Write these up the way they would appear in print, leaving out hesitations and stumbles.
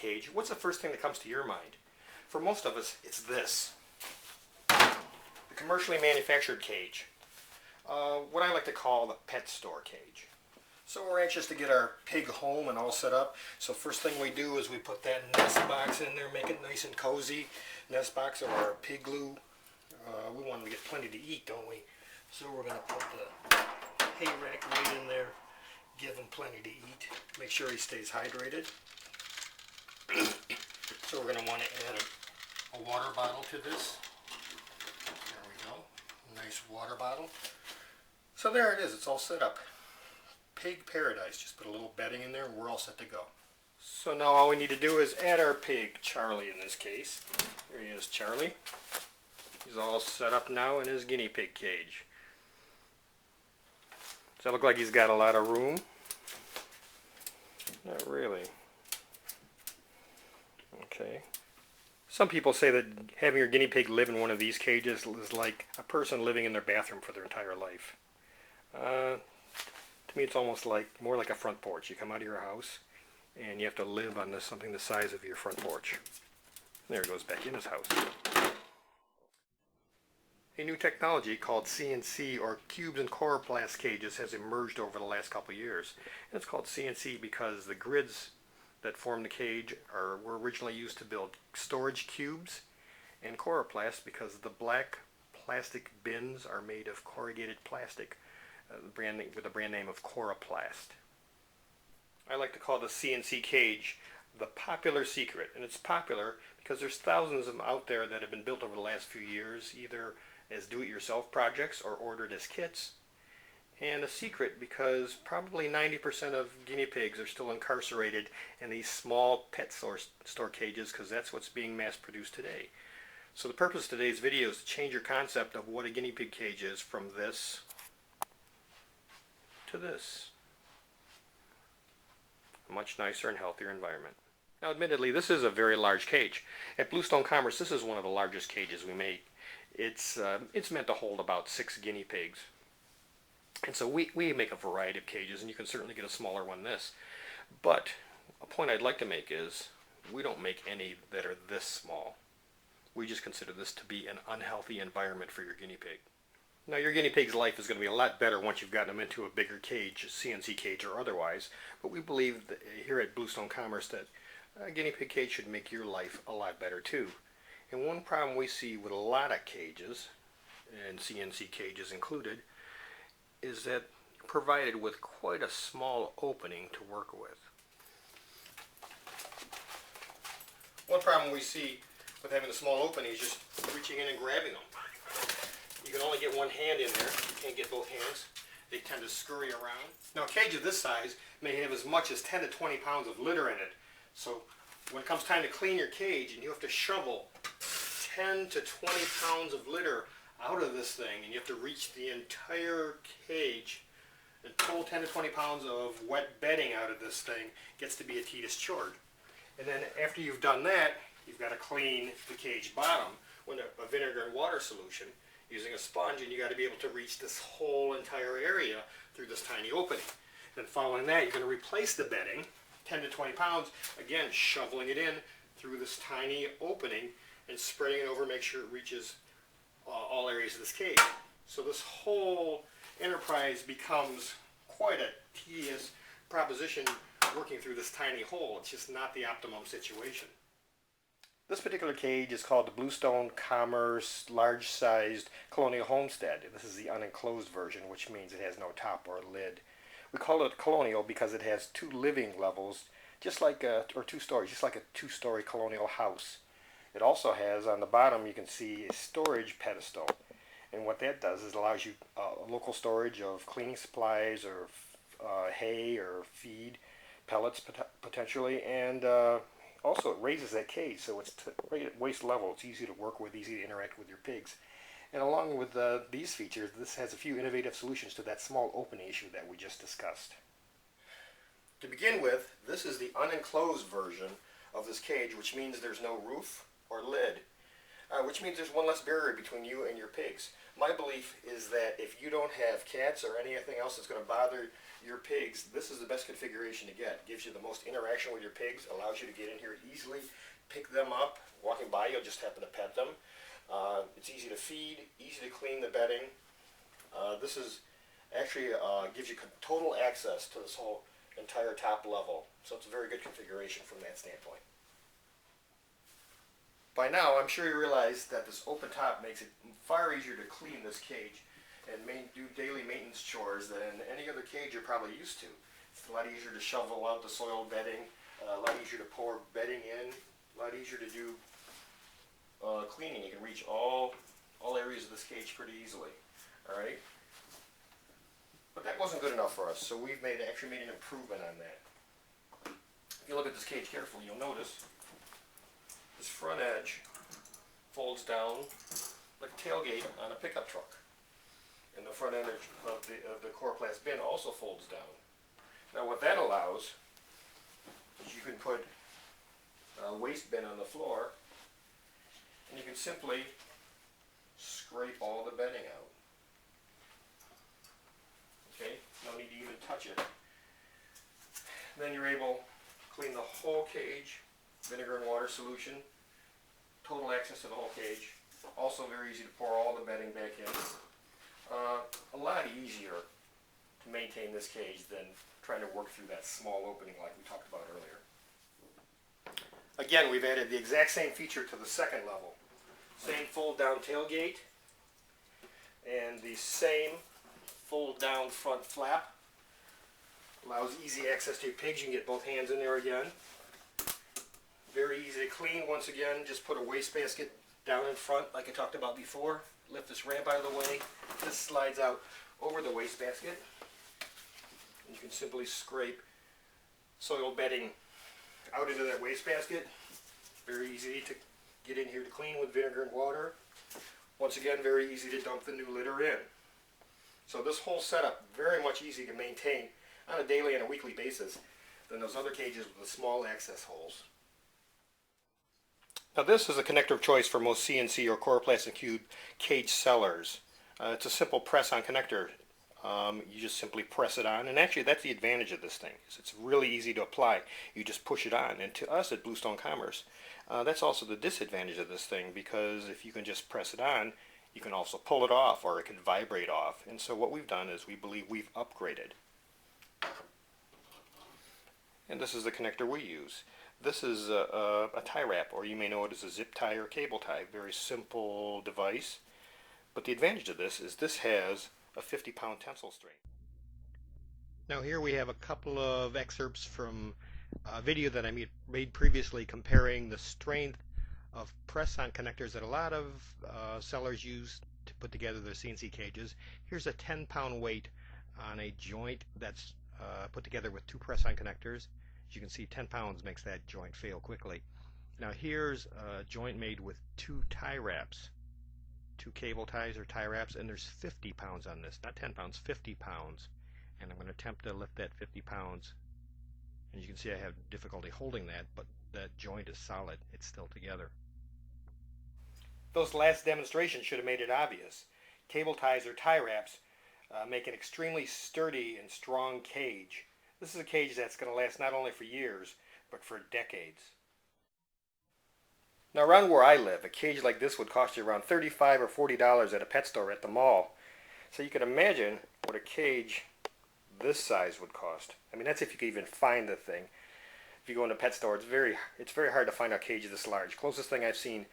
cage, what's the first thing that comes to your mind? For most of us, it's this. The commercially manufactured cage. What I like to call the pet store cage. So we're anxious to get our pig home and all set up. So first thing we do is we put that nest box in there, make it nice and cozy. Nest box of our pig glue. We want them to get plenty to eat, don't we? So we're going to put the hay rack right in there, give him plenty to eat. Make sure he stays hydrated. So we're going to want to add a water bottle to this. There we go. Nice water bottle. So there it is. It's all set up. Pig paradise. Just put a little bedding in there and we're all set to go. So now all we need to do is add our pig, Charlie in this case. Here he is, Charlie. He's all set up now in his guinea pig cage. Does that look like he's got a lot of room? Not really. Okay. Some people say that having your guinea pig live in one of these cages is like a person living in their bathroom for their entire life. To me it's almost like more like a front porch. You come out of your house and you have to live on something the size of your front porch. There he goes back in his house. A new technology called CNC, or cubes and coroplast cages, has emerged over the last couple of years. And it's called CNC because the grids that form the cage were originally used to build storage cubes, and coroplast because the black plastic bins are made of corrugated plastic with the brand name of Coroplast. I like to call the CNC cage the popular secret, and it's popular because there's thousands of them out there that have been built over the last few years, either as do-it-yourself projects or ordered as kits. And a secret because probably 90% of guinea pigs are still incarcerated in these small pet store cages because that's what's being mass-produced today. So the purpose of today's video is to change your concept of what a guinea pig cage is from this to this. A much nicer and healthier environment. Now admittedly, this is a very large cage. At Bluestone Commerce, this is one of the largest cages we make. It's meant to hold about 6 guinea pigs. And so we make a variety of cages, and you can certainly get a smaller one than this. But a point I'd like to make is we don't make any that are this small. We just consider this to be an unhealthy environment for your guinea pig. Now your guinea pig's life is going to be a lot better once you've gotten them into a bigger cage, a CNC cage or otherwise. But we believe that here at Bluestone Commerce that a guinea pig cage should make your life a lot better too. And one problem we see with a lot of cages, and CNC cages included, is that you're provided with quite a small opening to work with. One problem we see with having a small opening is just reaching in and grabbing them. You can only get one hand in there. You can't get both hands. They tend to scurry around. Now a cage of this size may have as much as 10 to 20 pounds of litter in it. So when it comes time to clean your cage and you have to shovel 10 to 20 pounds of litter out of this thing, and you have to reach the entire cage and pull 10 to 20 pounds of wet bedding out of this thing, gets to be a tedious chore. And then after you've done that, you've got to clean the cage bottom with a vinegar and water solution using a sponge, and you got to be able to reach this whole entire area through this tiny opening. Then following that, you're going to replace the bedding, 10 to 20 pounds, again shoveling it in through this tiny opening and spreading it over, make sure it reaches all areas of this cage. So this whole enterprise becomes quite a tedious proposition working through this tiny hole. It's just not the optimum situation. This particular cage is called the Bluestone Commerce large-sized Colonial Homestead. This is the unenclosed version, which means it has no top or lid. We call it Colonial because it has 2 living levels, or 2 stories, just like a 2-story colonial house. It also has, on the bottom, you can see a storage pedestal. And what that does is allows you local storage of cleaning supplies or hay or feed, pellets potentially, and also it raises that cage so it's right at waist level. It's easy to work with, easy to interact with your pigs. And along with these features, this has a few innovative solutions to that small opening issue that we just discussed. To begin with, this is the unenclosed version of this cage, which means there's no roof or lid. which means there's one less barrier between you and your pigs. My belief is that if you don't have cats or anything else that's going to bother your pigs, this is the best configuration to get. It gives you the most interaction with your pigs, allows you to get in here easily, pick them up. Walking by, you'll just happen to pet them. It's easy to feed, easy to clean the bedding. This is actually gives you total access to this whole entire top level. So it's a very good configuration from that standpoint. By now, I'm sure you realize that this open top makes it far easier to clean this cage and do daily maintenance chores than any other cage you're probably used to. It's a lot easier to shovel out the soiled bedding, a lot easier to pour bedding in, a lot easier to do cleaning. You can reach all areas of this cage pretty easily. All right. But that wasn't good enough for us, so we've actually made an improvement on that. If you look at this cage carefully, you'll notice this front edge folds down like a tailgate on a pickup truck. And the front edge of the Coroplast bin also folds down. Now what that allows is you can put a waste bin on the floor and you can simply scrape all the bedding out. Okay, no need to even touch it. Then you're able to clean the whole cage, vinegar and water solution, total access to the whole cage. Also very easy to pour all the bedding back in. A lot easier to maintain this cage than trying to work through that small opening like we talked about earlier. Again, we've added the exact same feature to the second level. Same fold down tailgate and the same fold down front flap. Allows easy access to your pigs. You can get both hands in there again. Very easy to clean. Once again, just put a wastebasket down in front like I talked about before. Lift this ramp out of the way. This slides out over the wastebasket. You can simply scrape soiled bedding out into that wastebasket. Very easy to get in here to clean with vinegar and water. Once again, very easy to dump the new litter in. So this whole setup, very much easy to maintain on a daily and a weekly basis than those other cages with the small access holes. Now this is a connector of choice for most CNC or Coroplast and Cube cage sellers. It's a simple press-on connector. You just simply press it on, and actually that's the advantage of this thing. It's really easy to apply. You just push it on, and to us at Bluestone Commerce, that's also the disadvantage of this thing, because if you can just press it on, you can also pull it off, or it can vibrate off. And so what we've done is we believe we've upgraded. And this is the connector we use. This is a tie wrap, or you may know it as a zip tie or cable tie. Very simple device. But the advantage of this is this has a 50-pound tensile strength. Now here we have a couple of excerpts from a video that I made previously comparing the strength of press-on connectors that a lot of sellers use to put together their CNC cages. Here's a 10-pound weight on a joint that's put together with two press-on connectors. As you can see, 10 pounds makes that joint fail quickly. Now here's a joint made with two tie wraps, two cable ties or tie wraps, and there's 50 pounds on this, not 10 pounds, 50 pounds. And I'm going to attempt to lift that 50 pounds. And you can see I have difficulty holding that, but that joint is solid. It's still together. Those last demonstrations should have made it obvious. Cable ties or tie wraps make an extremely sturdy and strong cage. This is a cage that's going to last not only for years, but for decades. Now around where I live, a cage like this would cost you around $35 or $40 at a pet store at the mall. So you can imagine what a cage this size would cost. I mean, that's if you could even find the thing. If you go into a pet store, it's very hard to find a cage this large. Closest thing I've seen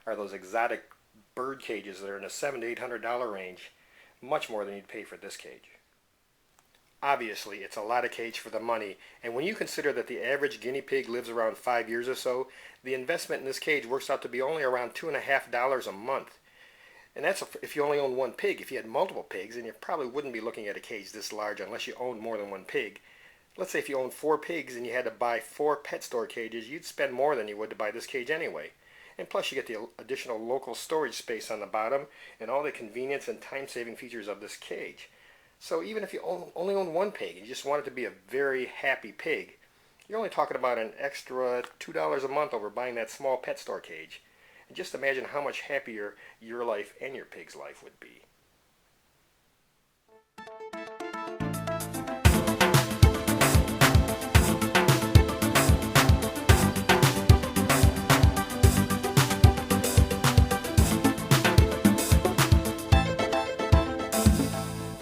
are those exotic bird cages that are in the $700 to $800 range. Much more than you'd pay for this cage. Obviously, it's a lot of cage for the money, and when you consider that the average guinea pig lives around 5 years or so, the investment in this cage works out to be only around $2.50 a month. And that's if you only own one pig. If you had multiple pigs, then you probably wouldn't be looking at a cage this large unless you owned more than one pig. Let's say if you owned 4 pigs and you had to buy 4 pet store cages, you'd spend more than you would to buy this cage anyway. And plus you get the additional local storage space on the bottom and all the convenience and time-saving features of this cage. So even if you only own one pig and you just want it to be a very happy pig, you're only talking about an extra $2 a month over buying that small pet store cage. And just imagine how much happier your life and your pig's life would be.